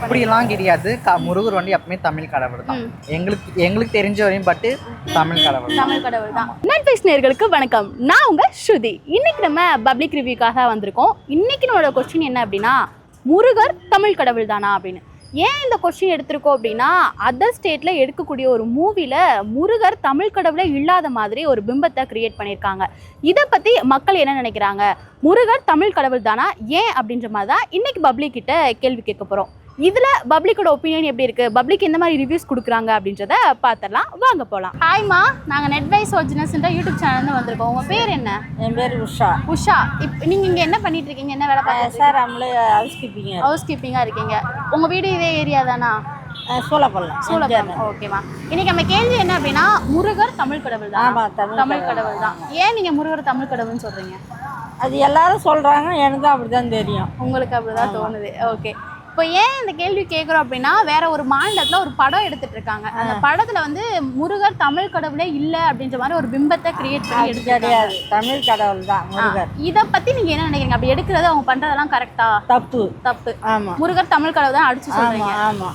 அப்படிலாம் கிடையாது. முருகர் வந்து எப்பவுமே தமிழ் கடவுள் தான். எங்களுக்கு தெரிஞ்ச வரையும் பட்டு தமிழ் கடவுள் தான். நெட்ஃபிளிக்ஸ் நேயர்களுக்கு வணக்கம். நான் உங்க ஸ்ருதி. இன்னைக்கு நம்ம பப்ளிக் ரிவ்யூக்காக வந்திருக்கோம். இன்னைக்கு நம்மளோட கொஸ்டின் என்ன அப்படின்னா, முருகர் தமிழ் கடவுள் தானா அப்படின்னு. ஏன் இந்த கொஸ்டின் எடுத்திருக்கோம் அப்படின்னா, அதர் ஸ்டேட்டில் எடுக்கக்கூடிய ஒரு மூவியில் முருகர் தமிழ் கடவுளே இல்லாத மாதிரி ஒரு பிம்பத்தை கிரியேட் பண்ணியிருக்காங்க. இதை பற்றி மக்கள் என்ன நினைக்கிறாங்க, முருகர் தமிழ் கடவுள் தானா ஏன் அப்படின்ற மாதிரி தான் இன்றைக்கி பப்ளிக் கிட்ட கேள்வி கேட்க போகிறோம். இதில் பப்ளிக்கோட ஒப்பீனியன் எப்படி இருக்குது, பப்ளிக் எந்த மாதிரி ரிவ்யூஸ் கொடுக்குறாங்க அப்படின்றத பார்த்துடலாம். வாங்க போகலாம். ஹாய்மா, நாங்கள் நெட்வைஸ் ஒரிஜினல்ஸ்ன்ற யூடியூப் சேனல்னு வந்திருக்கோம். உங்கள் பேர் என்ன? என் பேர் உஷா. உஷா, இப்போ நீங்கள் இங்கே என்ன பண்ணிட்டு இருக்கீங்க, என்ன வேலை பார்க்குறீங்க? சார் நம்மளே ஹவுஸ் கீப்பிங்காக இருக்கீங்க. உங்கள் வீடு இதே ஏரியா தானா? சூழப்பள்ளம். ஓகேவா. இன்னைக்கு நம்ம கேள்வி என்ன அப்படின்னா, முருகர் தமிழ் கடவுள் தான். தமிழ் கடவுள் தான். ஏன் நீங்கள் முருகர் தமிழ் கடவுள்னு சொல்கிறீங்க? அது எல்லாரும் சொல்கிறாங்க, எனக்கு அப்படிதான் தெரியும். உங்களுக்கு அப்படிதான் தோணுது. ஓகே. இப்போ ஏன் இந்த கேள்வி கேட்குறோம் அப்படின்னா, வேற ஒரு மாநிலத்தில் ஒரு படம் எடுத்துட்டு இருக்காங்க. அந்த படத்துல வந்து முருகர் தமிழ் கடவுளே இல்லை அப்படின்ற மாதிரி ஒரு பிம்பத்தை கிரியேட் பண்ணி எடுத்து தமிழ் கடவுள் தான் முருகர். இதை பத்தி நீங்க என்ன நினைக்கிறீங்க? அப்படி எடுக்கிறது அவங்க பண்றதெல்லாம் கரெக்டா? தப்பு. ஆமா, முருகர் தமிழ் கடவுள் தான் அடிச்சு சொல்றீங்க. ஆமா.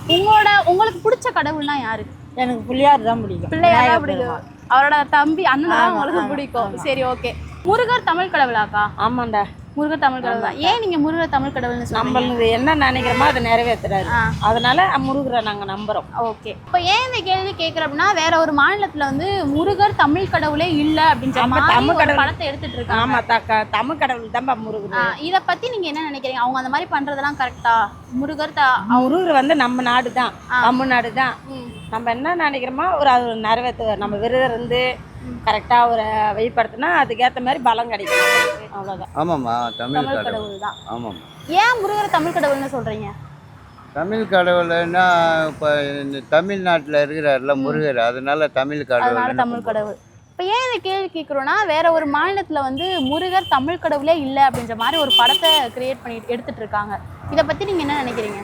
உங்களுக்கு பிடிச்ச கடவுள்னா யாரு? எனக்கு பிள்ளையார் தான் பிடிக்கும். பிள்ளையார் பிடிக்கும். அவரோட தம்பி அண்ணன் தான் உங்களுக்கு பிடிக்கும். சரி, ஓகே. முருகர் தமிழ் கடவுளாக்கா? ஆமாண்டா, முருகர் தமிழ் கடவுள் தான். ஏன் நீங்க முருகர் தமிழ் கடவுள்னு சொல்றீங்க? நம்மளுக்கு என்ன நினைக்கிறோமோ அதை நிறைவேற்றுறாரு, அதனால முருகரை நாங்க நம்புறோம். ஓகே. இப்போ ஏன் இந்த கேள்வி கேட்குறோம் அப்படின்னா, வேற ஒரு மாநிலத்துல வந்து முருகர் தமிழ் கடவுளே இல்லை அப்படின்ற மாதிரி படத்தை எடுத்துட்டு இருக்காங்க. ஆமா, தமிழ் கடவுள் தான் முருகர். இதை பத்தி நீங்க என்ன நினைக்கிறீங்க? அவங்க அந்த மாதிரி பண்றதெல்லாம் கரெக்டா? முருகர் வந்து நம்ம நாடு தான், தமிழ்நாடு தான். நம்ம என்ன நினைக்கிறோமோ ஒரு அது நிறைவேற்ற, நம்ம விரதம் இருந்து கரெக்டாக ஒரு வெளிப்படுத்தினா அதுக்கேற்ற மாதிரி பலம் கிடைக்கும். அவ்வளோதான். ஆமாம்மா, தமிழ் கடவுள் தான். ஆமாம். ஏன் முருகர் தமிழ் கடவுள்னு சொல்கிறீங்க? தமிழ் கடவுள்னா இப்போ இந்த தமிழ்நாட்டில் இருக்கிறார்ல முருகர், அதனால தமிழ் கடவுள். இப்போ ஏன் இந்த கேள்வி கேட்குறோன்னா, வேற ஒரு மாநிலத்தில் வந்து முருகர் தமிழ் கடவுளே இல்லை அப்படின்ற மாதிரி ஒரு படத்தை கிரியேட் பண்ணி எடுத்துட்டு இருக்காங்க. இதை பற்றி நீங்கள் என்ன நினைக்கிறீங்க?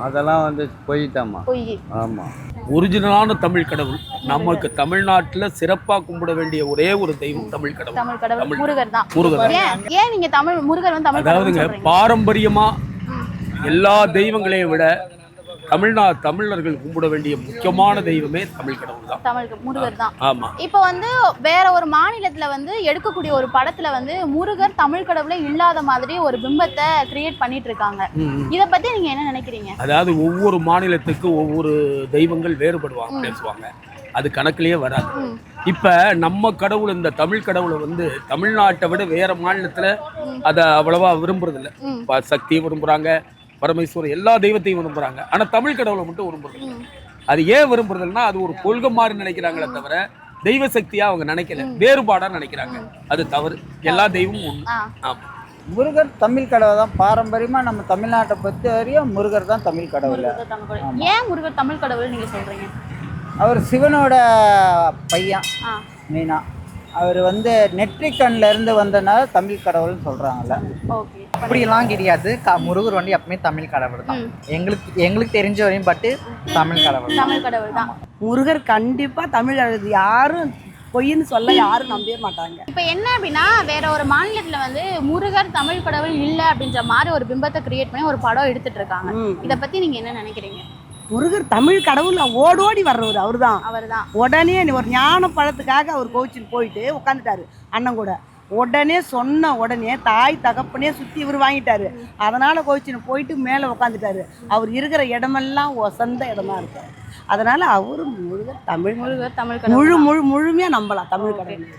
அதெல்லாம் வந்து பொய் தாம்மா. பொய். ஆமாம். ஒரிஜினலான தமிழ் கடவுள், நமக்கு தமிழ்நாட்டில் சிறப்பாக கும்பிட வேண்டிய ஒரே ஒரு தெய்வம் தமிழ் கடவுள். முருகர் தான். ஏன் நீங்க முருகர் வந்து தமிழ்? அதாவதுங்க, பாரம்பரியமா எல்லா தெய்வங்களையும் விட தமிழர்கள் கும்பிட வேண்டிய முக்கியமான தெய்வமே தமிழ் கடவுள் தான், முருகர் தான். ஆமா. இப்போ வந்து வேற ஒரு மாநிலத்துல வந்து எடுக்கக்கூடிய ஒரு படத்துல வந்து முருகர் தமிழ் கடவுளே இல்லாத மாதிரி ஒரு பிம்பத்தை கிரியேட் பண்ணிட்டு இருக்காங்க. இத பத்தி நீங்க என்ன நினைக்கிறீங்க? அதாவது ஒவ்வொரு மாநிலத்துக்கு ஒவ்வொரு தெய்வங்கள் வேறுபடுவாங்க, பேசுவாங்க, அது கணக்கிலேயே வராது. இப்ப நம்ம கடவுள், இந்த தமிழ் கடவுளை வந்து தமிழ்நாட்டை விட வேற மாநிலத்துல அதை அவ்வளவா விரும்புறது இல்லை. சக்தியை விரும்புறாங்க, பரமேஸ்வரர் எல்லா தெய்வத்தையும் விரும்புறாங்க, ஆனா தமிழ் கடவுளை மட்டும் விரும்புறது. அது ஏன் விரும்புறதுன்னா, அது ஒரு கொள்கை மாதிரி நினைக்கிறாங்களே தவிர தெய்வ சக்தியா அவங்க நினைக்கல, வேறுபாடா நினைக்கிறாங்க. அது தவறு. எல்லா தெய்வமும் ஒண்ணு. ஆமா. முருகர் தமிழ் கடவுள் தான். பாரம்பரியமா நம்ம தமிழ்நாட்டை பொறுத்த வரையும் முருகர் தான் தமிழ் கடவுள். ஏன் முருகர் தமிழ் கடவுள் நீங்க சொல்றீங்க? அவர் சிவனோட பையன் மீனா. அவர் வந்து நெற்றிக்கண்ல இருந்து வந்தனால தமிழ் கடவுள்னு சொல்றாங்கல்ல. அப்படிலாம் கிடையாது. முருகர் வந்து எப்பவுமே தமிழ் கடவுள் தான். எங்களுக்கு தெரிஞ்ச வரையும் பட்டு தமிழ் கடவுள் தான். முருகர் கண்டிப்பா தமிழ் கடவுள், யாரும் பொய்ன்னு சொல்ல யாரும் நம்பவே மாட்டாங்க. இப்போ என்ன அப்படின்னா, வேற ஒரு மாநிலத்துல வந்து முருகர் தமிழ் கடவுள் இல்லை அப்படின்ற மாதிரி ஒரு பிம்பத்தை கிரியேட் பண்ணி ஒரு படம் எடுத்துட்டு இருக்காங்க. இதை பத்தி நீங்க என்ன நினைக்கிறீங்க? முருகர் தமிழ் கடவுள் ஓடோடி வர்றவர் அவர்தான். உடனே ஒரு ஞான பழத்துக்காக அவர் கோச்சின்னு போயிட்டு உட்காந்துட்டாரு அண்ணன் கூட. உடனே சொன்ன உடனே தாய் தகப்பனே சுற்றி இவர் வாங்கிட்டாரு. அதனால கோச்சின்னு போயிட்டு மேலே உட்காந்துட்டாரு. அவர் இருக்கிற இடமெல்லாம் சொந்த இடமா இருக்காரு. அதனால அவரு முருகர் தமிழ் முழுமையாக நம்பலாம் தமிழ் கடவுள்.